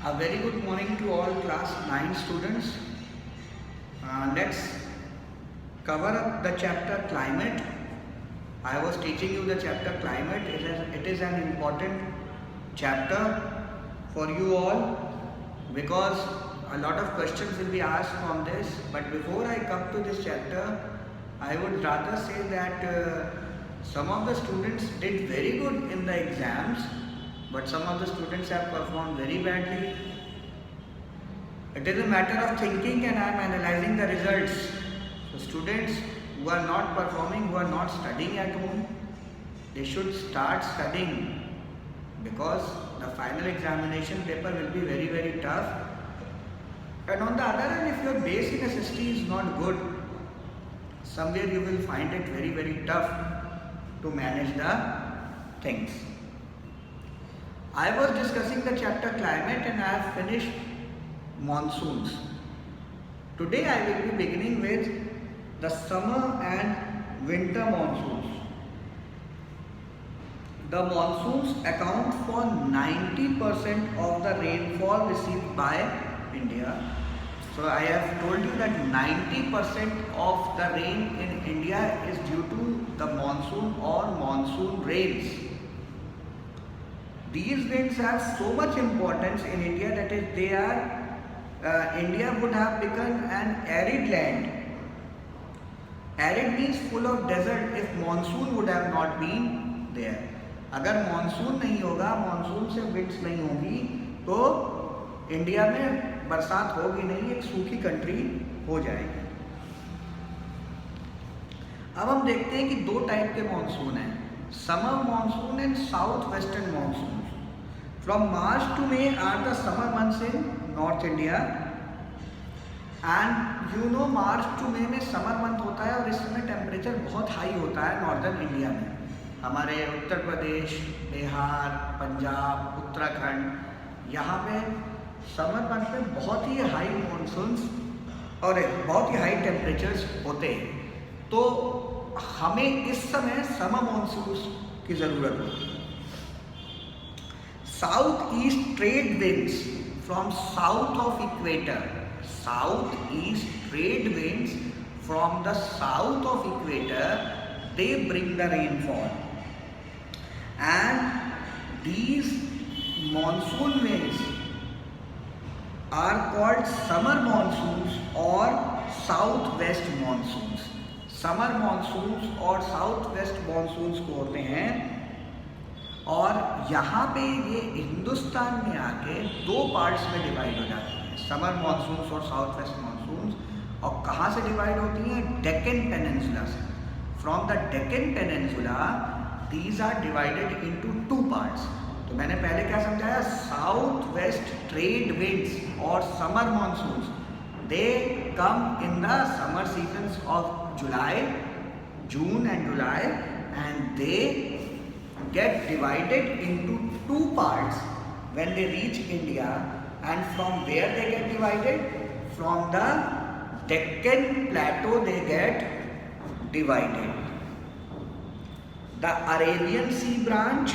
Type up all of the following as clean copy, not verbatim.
A very good morning to all class 9 students. Let's cover up the chapter climate. I was teaching you the chapter climate. It is an important chapter for you all because a lot of questions will be asked from this. But before I come to this chapter, I would rather say that some of the students did very good in the exams, but some of the students have performed very badly. It is a matter of thinking, and I am analyzing the results. So students who are not performing, who are not studying at home, they should start studying because the final examination paper will be very, very tough. And on the other hand, if your base in SST is not good, somewhere you will find it very, very tough to manage the things. I was discussing the chapter climate and I have finished monsoons. Today I will be beginning with the summer and winter monsoons. The monsoons account for 90% of the rainfall received by India. So I have told you that 90% of the rain in India is due to the monsoon or monsoon rains. These rains have so much importance in India that India would have become an arid land. Arid means full of desert if monsoon would have not been there. अगर monsoon नहीं होगा, monsoon से winds नहीं होगी, तो India में बरसात होगी नहीं, एक सूखी कंट्री हो जाएगी। अब हम देखते हैं कि दो टाइप के मानसून हैं, summer monsoon and south western monsoon. From March to May are the summer months in north India and you know March to May में समर मंथ होता है और इस समय टेम्परेचर बहुत हाई होता है नॉर्दर्न इंडिया में। हमारे उत्तर प्रदेश, बिहार, पंजाब, उत्तराखंड, यहाँ पे समर मंथ में बहुत ही हाई मॉनसून्स और बहुत ही हाई टेम्परेचर्स होते हैं, तो हमें इस समय समर मॉनसून्स की ज़रूरत होती है। South east trade winds from south of equator, south east trade winds from the south of equator, they bring the rainfall, and these monsoon winds are called summer monsoons or southwest monsoons. Summer monsoons और south west monsoons को होते हैं और यहाँ पे ये हिंदुस्तान में आके दो पार्ट्स में डिवाइड हो जाती हैं, समर मानसून्स और साउथ वेस्ट मानसून्स। और कहाँ से डिवाइड होती हैं? डेक्कन पेनिनसुला से। From the Deccan peninsula these are divided into two parts. तो मैंने पहले क्या समझाया? साउथ वेस्ट ट्रेड विंड्स और summer monsoons, they come in the summer seasons of June and July, and they get divided into two parts when they reach India. And from where they get divided? From the Deccan Plateau they get divided. The Arabian Sea branch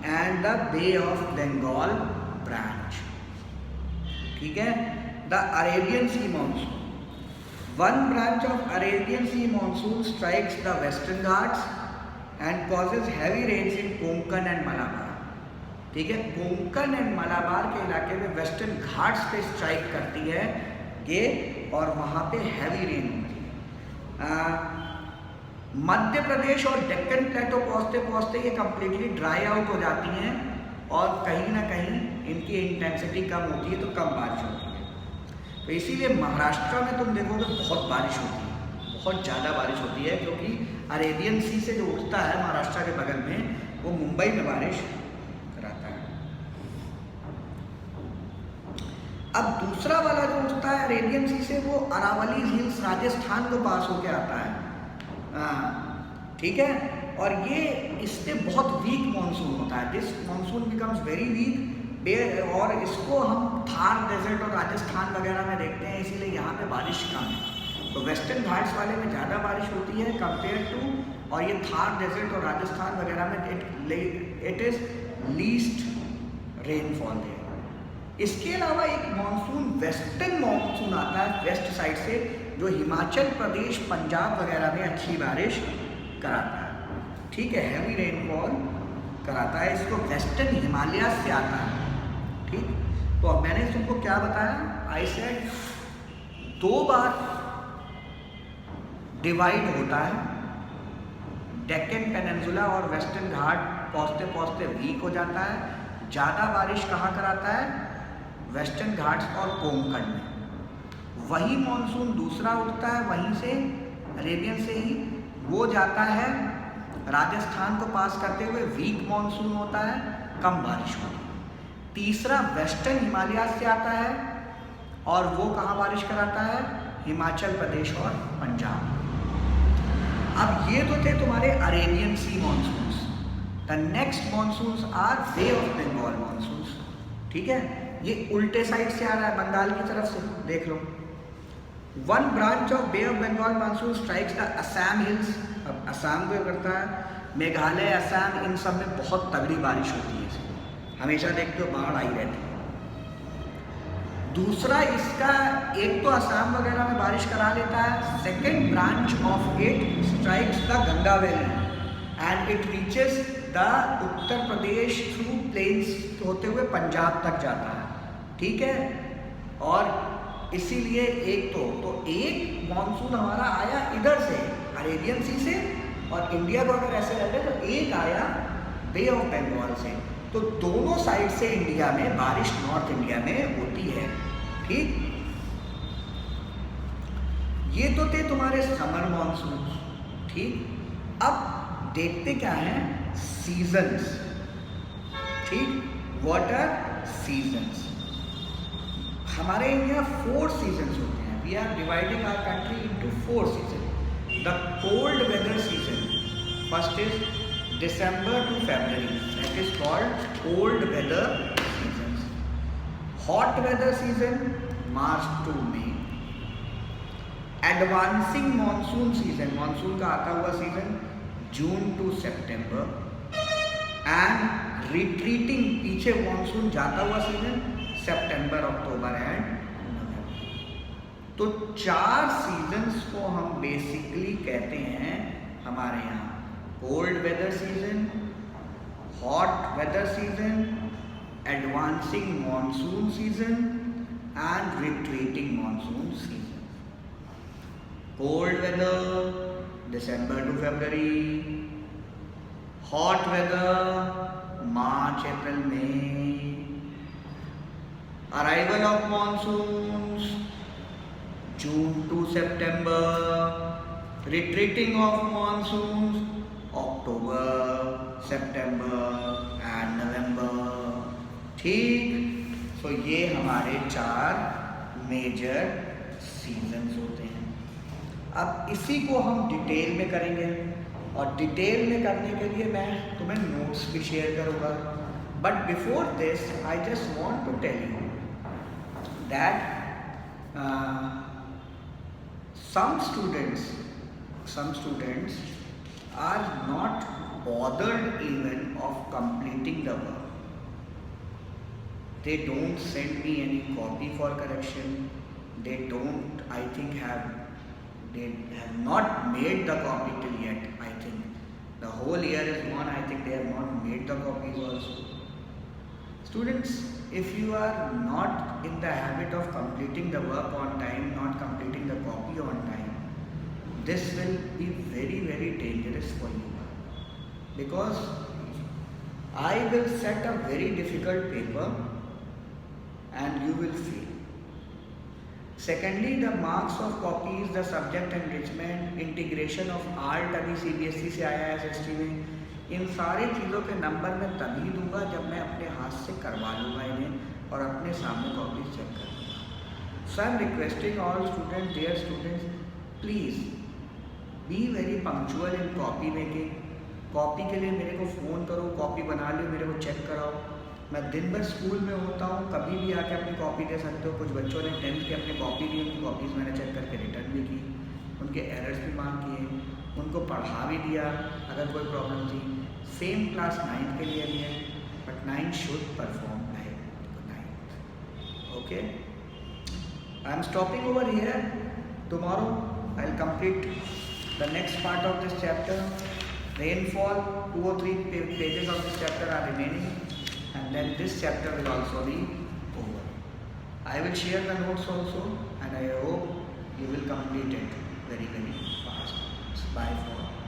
and the Bay of Bengal branch. ठीक है? The Arabian Sea monsoon. One branch of Arabian Sea monsoon strikes the Western Ghats and causes heavy rains in Konkan and Malabar. ठीक है, Konkan and Malabar के इलाके में western Ghats पे strike करती है ये और वहाँ पे हैवी रेन होती है। मध्य प्रदेश और डेक्कन प्लेटो पहुँचते पहुँचते ये कम्प्लीटली ड्राई आउट हो जाती हैं और कहीं ना कहीं इनकी इंटेंसिटी कम होती है, तो कम बारिश होती है। तो इसीलिए महाराष्ट्र में तुम देखोगे बहुत बारिश होती है, बहुत ज़्यादा बारिश होती है, क्योंकि अरेबियन सी से जो उठता है महाराष्ट्र के बगल में, वो मुंबई में बारिश कराता है। अब दूसरा वाला जो उठता है अरेबियन सी से, वो अरावली हिल्स राजस्थान को पास होके आता है। ठीक है, और ये इससे बहुत वीक मानसून होता है। This monsoon becomes very weak, और इसको हम थार डेजर्ट और राजस्थान वगैरह में देखते हैं, इसीलिए यहाँ पे बारिश कम है। तो वेस्टर्न घाट्स वाले में ज़्यादा बारिश होती है कंपेयर टू, और ये थार डेजर्ट और राजस्थान वगैरह में it is least rainfall there. इसके अलावा एक मानसून वेस्टर्न मानसून आता है वेस्ट साइड से, जो हिमाचल प्रदेश पंजाब वगैरह में अच्छी बारिश कराता है, ठीक है, हैवी रेनफॉल कराता है। इसको वेस्टर्न हिमालय से आता है, ठीक। तो अब मैंने तुमको क्या बताया, आई सेड 2 बार डिवाइड होता है, डेक्कन पेनिनसुला और वेस्टर्न घाट पहुँचते पहुँचते वीक हो जाता है। ज़्यादा बारिश कहाँ कराता है, वेस्टर्न घाट्स और कोंकण में। वही मॉनसून दूसरा उठता है वहीं से, अरेबियन से ही, वो जाता है राजस्थान को पास करते हुए, वीक मॉनसून होता है, कम बारिश होती है। तीसरा वेस्टर्न हिमालय से आता है और वो कहाँ बारिश कराता है, हिमाचल प्रदेश और पंजाब। अब ये तो थे तुम्हारे Arabian Sea monsoons. The next monsoons are Bay of Bengal monsoons, ठीक है। ये उल्टे साइड से आ रहा है, बंगाल की तरफ से, देख लो। One branch of Bay of Bengal monsoon strikes the Assam hills. अब असम को करता है, मेघालय, असम, इन सब में बहुत तगड़ी बारिश होती है, हमेशा देखते हो बाढ़ आई रहती है। दूसरा इसका, एक तो असम वगैरह में बारिश करा लेता है, second branch of it strikes the Ganga valley and it reaches the Uttar Pradesh through plains होते हुए पंजाब तक जाता है, ठीक है। और इसीलिए एक तो एक मॉनसून हमारा आया इधर से, अरेबियन सी से, और इंडिया को अगर ऐसे रहते तो एक आया बे ऑफ बंगाल से। तो दोनों साइड से इंडिया में बारिश नॉर्थ इंडिया में होती है, ठीक। ये तो थे तुम्हारे समर मॉनसून, ठीक। अब देखते क्या है, सीजन्स, ठीक। What are seasons? हमारे यहाँ 4 सीजन्स होते हैं। We are dividing our country into 4 season. The cold weather season first is December to February, that is called cold weather season. Hot weather season March to May. Advancing monsoon season, monsoon का आता हुआ season June to September. And retreating, पीछे monsoon जाता हुआ season September, October and November. तो 4 seasons को हम basically कहते हैं हमारे यहाँ, cold weather season, hot weather season, advancing monsoon season and retreating monsoon season. Cold weather December to February, hot weather March, April, May, arrival of monsoons June to September, retreating of monsoons October, September and November, ठीक। तो ये हमारे 4 major seasons होते हैं। अब इसी को हम डिटेल में करेंगे, और डिटेल में करने के लिए मैं तुम्हें नोट्स भी शेयर करूँगा। But before this I just want to tell you that some students are not bothered even of completing the work. They don't send me any copy for correction. They don't, I think, they have not made the copy till yet. I think the whole year is gone. I think they have not made the copies also. Students, if you are not in the habit of completing the work on time, not completing the copy on time, this will be very, very dangerous for you, because I will set a very difficult paper and you will fail. Secondly, the marks of copies, the subject enrichment, integration of art, अभी CBSE से आया है SST में, इन सारी चीज़ों के number मैं तभी दूंगा जब मैं अपने हाथ से करवा लूँगा इन्हें और अपने सामने कॉपीज चेक कर लूँगा। So I am requesting all students, dear students, please be very punctual in copy making. Copy के लिए मेरे को फ़ोन करो, कॉपी बना लो, मेरे को चेक कराओ। मैं दिन भर स्कूल में होता हूँ, कभी भी आके अपनी कॉपी दे सकते हो। कुछ बच्चों ने 10th की अपनी कॉपी दी, उनकी कॉपीज़ मैंने चेक करके रिटर्न भी की, उनके एरर्स भी मार्क किए, उनको पढ़ा भी दिया अगर कोई प्रॉब्लम थी। सेम क्लास 9th के लिए भी है, but 9th should perform like 9th। Okay, I am stopping over here. Tomorrow I will complete the next part of this chapter. Rainfall, 2 or 3 pages of this chapter are remaining, and then this chapter will also be over. I will share the notes also, and I hope you will complete it very fast. Bye for